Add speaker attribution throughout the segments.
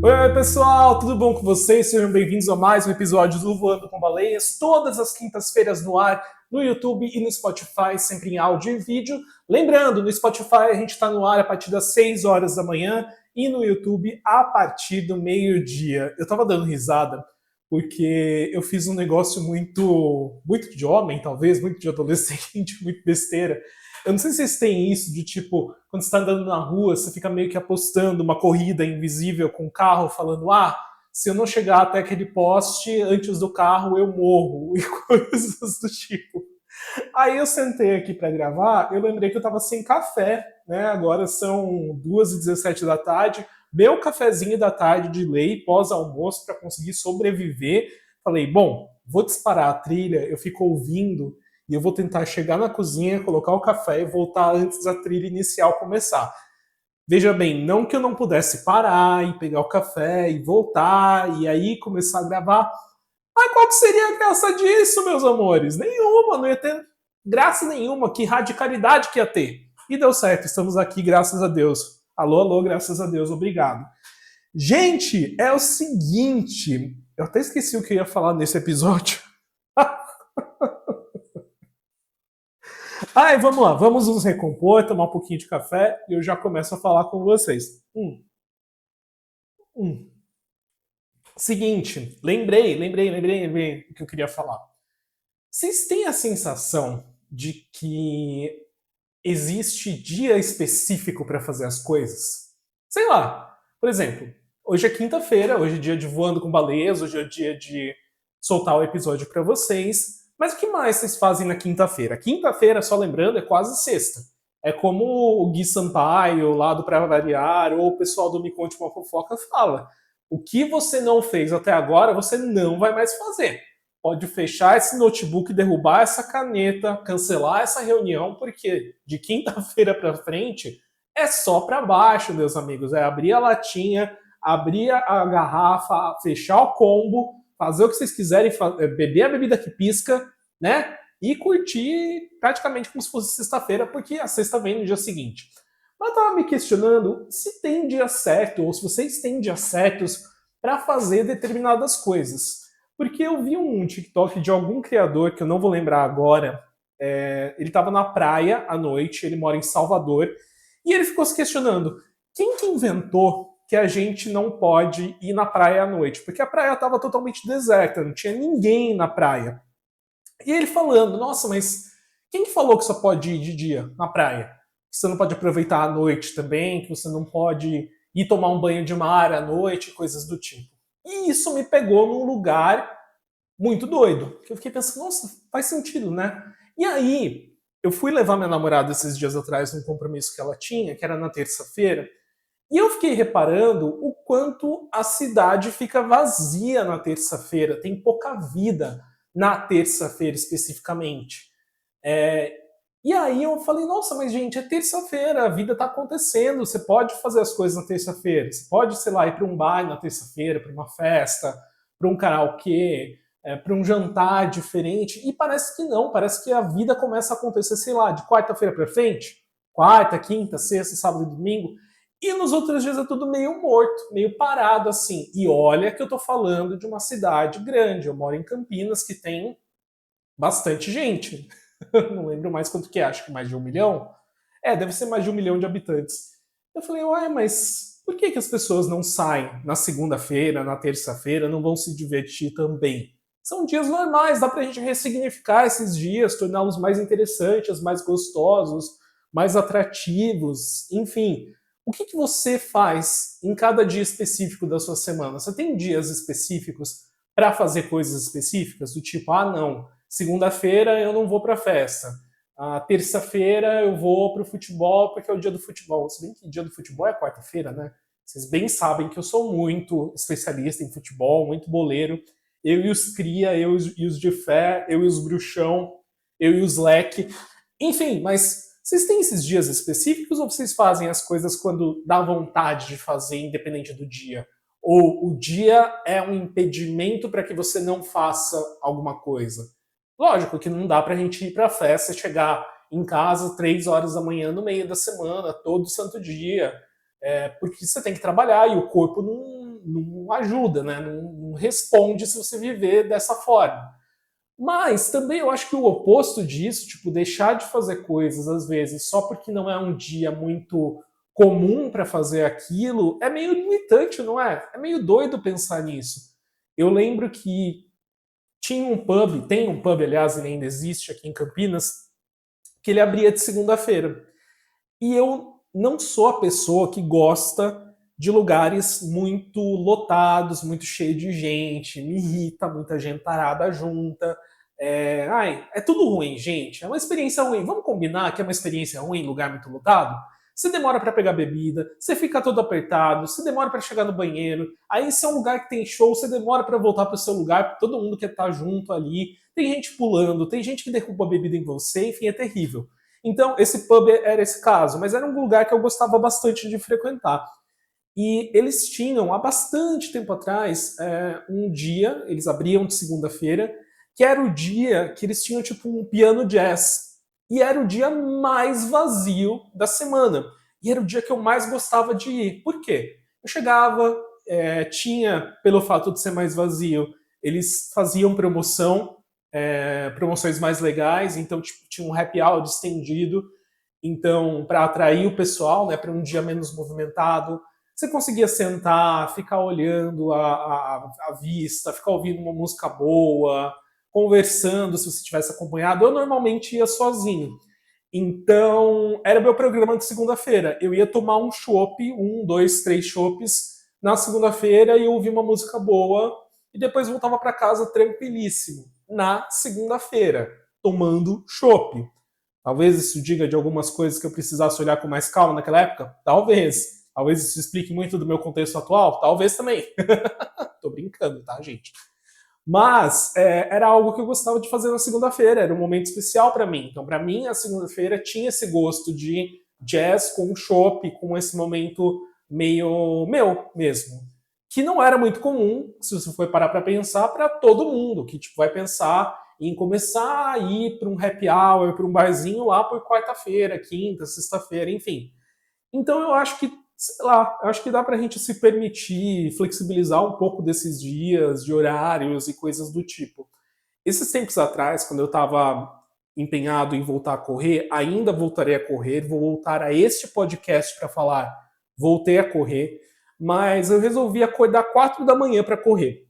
Speaker 1: Oi, pessoal, tudo bom com vocês? Sejam bem-vindos a mais um episódio do Voando com Baleias, todas as quintas-feiras no ar, no YouTube e no Spotify, sempre em áudio e vídeo. Lembrando, no Spotify a gente está no ar a partir das 6 horas da manhã e no YouTube a partir do meio-dia. Eu tava dando risada porque eu fiz um negócio muito de homem, talvez, muito de adolescente, muito besteira. Eu não sei se vocês têm isso de tipo, quando você está andando na rua, você fica meio que apostando uma corrida invisível com o carro, falando, se eu não chegar até aquele poste antes do carro, eu morro, e coisas do tipo. Aí eu sentei aqui para gravar, eu lembrei que eu estava sem café, né? Agora são 2h17 da tarde, meu cafezinho da tarde de lei, pós-almoço, para conseguir sobreviver. Falei, bom, vou disparar a trilha, eu fico ouvindo e eu vou tentar chegar na cozinha, colocar o café e voltar antes da trilha inicial começar. Veja bem, não que eu não pudesse parar e pegar o café e voltar e aí começar a gravar. Mas qual que seria a graça disso, meus amores? Nenhuma, não ia ter graça nenhuma. Que radicalidade que ia ter. E deu certo, estamos aqui, graças a Deus. Alô, alô, graças a Deus, obrigado. Gente, é o seguinte, eu até esqueci o que eu ia falar nesse episódio. Vamos lá, vamos nos recompor, tomar um pouquinho de café e eu já começo a falar com vocês. Seguinte, lembrei o que eu queria falar. Vocês têm a sensação de que existe dia específico para fazer as coisas? Sei lá, por exemplo, hoje é quinta-feira, hoje é dia de Voando com Baleias, hoje é dia de soltar o episódio para vocês. Mas o que mais vocês fazem na quinta-feira? Quinta-feira, só lembrando, é quase sexta. É como o Gui Sampaio, lá do Pra Variar, ou o pessoal do Me Conte Uma Fofoca fala. O que você não fez até agora, você não vai mais fazer. Pode fechar esse notebook, derrubar essa caneta, cancelar essa reunião, porque de quinta-feira para frente é só para baixo, meus amigos. É abrir a latinha, abrir a garrafa, fechar o combo, fazer o que vocês quiserem, beber a bebida que pisca, né? E curtir praticamente como se fosse sexta-feira, porque a sexta vem no dia seguinte. Mas eu tava me questionando se tem dia certo, ou se vocês têm dias certos para fazer determinadas coisas. Porque eu vi um TikTok de algum criador, que eu não vou lembrar agora, ele estava na praia à noite, ele mora em Salvador, e ele ficou se questionando, quem que inventou que a gente não pode ir na praia à noite? Porque a praia estava totalmente deserta, não tinha ninguém na praia. E ele falando, nossa, mas quem que falou que só pode ir de dia na praia? Que você não pode aproveitar a noite também, que você não pode ir tomar um banho de mar à noite, coisas do tipo. E isso me pegou num lugar muito doido. Que eu fiquei pensando, nossa, faz sentido, né? E aí, eu fui levar minha namorada esses dias atrás num compromisso que ela tinha, que era na terça-feira, e eu fiquei reparando o quanto a cidade fica vazia na terça-feira, tem pouca vida na terça-feira especificamente. E aí eu falei, nossa, mas gente, é terça-feira, a vida tá acontecendo, você pode fazer as coisas na terça-feira, você pode, sei lá, ir para um bar na terça-feira, para uma festa, para um karaokê, para um jantar diferente, e parece que não, parece que a vida começa a acontecer, sei lá, de quarta-feira para frente, quarta, quinta, sexta, sábado e domingo, e nos outros dias é tudo meio morto, meio parado assim. E olha que eu tô falando de uma cidade grande, eu moro em Campinas, que tem bastante gente. Não lembro mais quanto que é, acho que mais de 1 milhão. Deve ser mais de 1 milhão de habitantes. Eu falei, ué, mas por que as pessoas não saem na segunda-feira, na terça-feira, não vão se divertir também? São dias normais, dá pra gente ressignificar esses dias, torná-los mais interessantes, mais gostosos, mais atrativos, enfim. O que você faz em cada dia específico da sua semana? Você tem dias específicos para fazer coisas específicas? Do tipo, não, segunda-feira eu não vou para festa. Terça-feira eu vou para o futebol porque é o dia do futebol. Se bem que dia do futebol é quarta-feira, né? Vocês bem sabem que eu sou muito especialista em futebol, muito boleiro. Eu e os cria, eu e os de fé, eu e os bruxão, eu e os leque. Enfim, mas vocês têm esses dias específicos ou vocês fazem as coisas quando dá vontade de fazer, independente do dia? Ou o dia é um impedimento para que você não faça alguma coisa? Lógico que não dá pra gente ir pra festa e chegar em casa 3 horas da manhã no meio da semana, todo santo dia, porque você tem que trabalhar e o corpo não ajuda, né? Não responde se você viver dessa forma. Mas também eu acho que o oposto disso, tipo, deixar de fazer coisas às vezes só porque não é um dia muito comum para fazer aquilo, é meio limitante, não é? É meio doido pensar nisso. Eu lembro que tinha um pub, tem um pub, aliás, ele ainda existe aqui em Campinas, que ele abria de segunda-feira. E eu não sou a pessoa que gosta de lugares muito lotados, muito cheio de gente, me irrita muita gente parada junta. É tudo ruim, gente. É uma experiência ruim. Vamos combinar que é uma experiência ruim em lugar muito lotado? Você demora para pegar bebida, você fica todo apertado, você demora para chegar no banheiro. Aí, se é um lugar que tem show, você demora para voltar para o seu lugar, porque todo mundo quer estar junto ali. Tem gente pulando, tem gente que derruba a bebida em você, enfim, é terrível. Então, esse pub era esse caso, mas era um lugar que eu gostava bastante de frequentar. E eles tinham, há bastante tempo atrás, um dia, eles abriam de segunda-feira, que era o dia que eles tinham tipo um piano jazz. E era o dia mais vazio da semana. E era o dia que eu mais gostava de ir. Por quê? Eu chegava, tinha, pelo fato de ser mais vazio, eles faziam promoções mais legais, então tipo, tinha um happy hour estendido, então para atrair o pessoal, né, para um dia menos movimentado. Você conseguia sentar, ficar olhando a vista, ficar ouvindo uma música boa, conversando se você tivesse acompanhado. Eu normalmente ia sozinho. Então, era meu programa de segunda-feira. Eu ia tomar um chopp, um, dois, três chopps na segunda-feira e ouvir uma música boa e depois voltava para casa tranquilíssimo na segunda-feira, tomando chopp. Talvez isso diga de algumas coisas que eu precisasse olhar com mais calma naquela época? Talvez. Talvez isso explique muito do meu contexto atual? Talvez também. Tô brincando, tá, gente? Mas era algo que eu gostava de fazer na segunda-feira, era um momento especial para mim. Então, para mim, a segunda-feira tinha esse gosto de jazz com chopp, com esse momento meio meu mesmo. Que não era muito comum, se você for parar para pensar, para todo mundo, que tipo, vai pensar em começar a ir para um happy hour, para um barzinho lá por quarta-feira, quinta, sexta-feira, enfim. Então eu acho que, sei lá, eu acho que dá pra gente se permitir flexibilizar um pouco desses dias, de horários e coisas do tipo. Esses tempos atrás, quando eu estava empenhado em voltar a correr, ainda voltarei a correr, vou voltar a este podcast para falar, voltei a correr, mas eu resolvi acordar 4 da manhã para correr.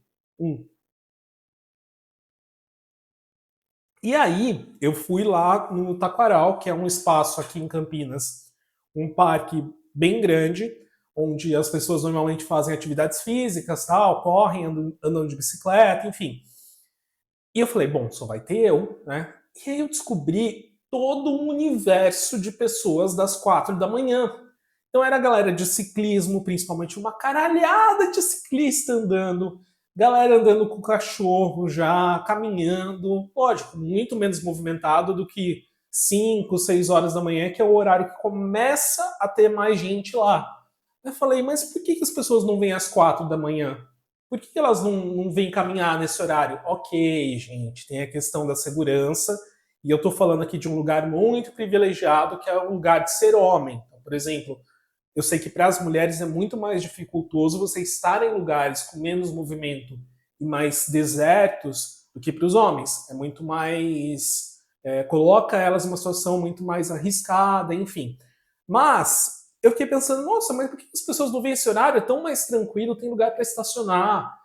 Speaker 1: E aí, eu fui lá no Taquaral, que é um espaço aqui em Campinas, um parque bem grande, onde as pessoas normalmente fazem atividades físicas, tal, correm, andam de bicicleta, enfim. E eu falei, bom, só vai ter eu, né? E aí eu descobri todo um universo de pessoas das 4 da manhã. Então era a galera de ciclismo, principalmente uma caralhada de ciclista andando, galera andando com o cachorro já, caminhando, lógico, muito menos movimentado do que 5, 6 horas da manhã, que é o horário que começa a ter mais gente lá. Eu falei, mas por que as pessoas não vêm às 4 da manhã? Por que elas não vêm caminhar nesse horário? Ok, gente, tem a questão da segurança, e eu estou falando aqui de um lugar muito privilegiado, que é o lugar de ser homem. Então, por exemplo, eu sei que para as mulheres é muito mais dificultoso você estar em lugares com menos movimento e mais desertos do que para os homens. É muito mais. Coloca elas numa situação muito mais arriscada, enfim. Mas eu fiquei pensando, nossa, mas por que as pessoas não veem esse horário? É tão mais tranquilo, tem lugar para estacionar,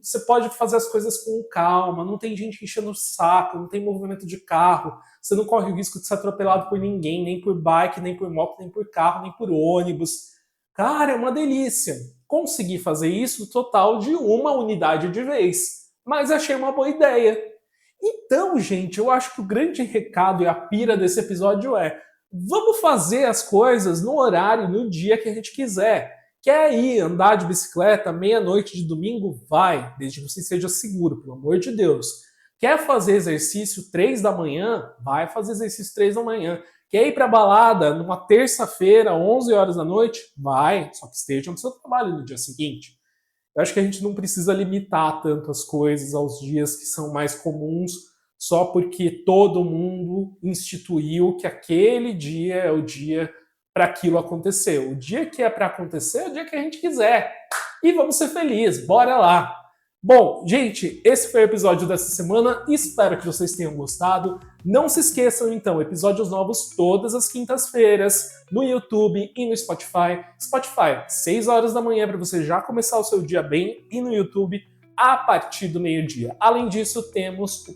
Speaker 1: você pode fazer as coisas com calma, não tem gente enchendo o saco, não tem movimento de carro, você não corre o risco de ser atropelado por ninguém, nem por bike, nem por moto, nem por carro, nem por ônibus. Cara, é uma delícia. Consegui fazer isso no total de uma unidade de vez, mas achei uma boa ideia. Então, gente, eu acho que o grande recado e a pira desse episódio é: vamos fazer as coisas no horário, no dia que a gente quiser. Quer ir andar de bicicleta meia-noite de domingo? Vai, desde que você seja seguro, pelo amor de Deus. Quer fazer exercício 3 da manhã? Vai fazer exercício 3 da manhã. Quer ir para balada numa terça-feira, 11 horas da noite? Vai, só que esteja no seu trabalho no dia seguinte. Eu acho que a gente não precisa limitar tanto as coisas aos dias que são mais comuns, só porque todo mundo instituiu que aquele dia é o dia para aquilo acontecer. O dia que é para acontecer é o dia que a gente quiser. e vamos ser felizes, bora lá! Bom, gente, esse foi o episódio dessa semana, espero que vocês tenham gostado. Não se esqueçam, então, episódios novos todas as quintas-feiras, no YouTube e no Spotify. Spotify, 6 horas da manhã para você já começar o seu dia bem, e no YouTube, a partir do meio-dia. Além disso, temos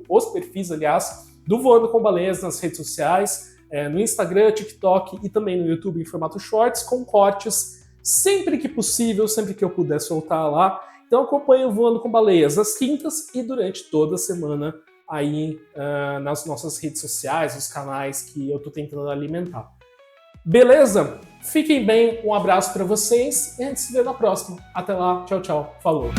Speaker 1: os perfis, aliás, do Voando com Baleias nas redes sociais, no Instagram, TikTok e também no YouTube em formato Shorts, com cortes sempre que possível, sempre que eu puder soltar lá. Então acompanhe o Voando com Baleias às quintas e durante toda a semana aí nas nossas redes sociais, nos canais que eu tô tentando alimentar. Beleza? Fiquem bem, um abraço para vocês e a gente se vê na próxima. Até lá, tchau, tchau, falou!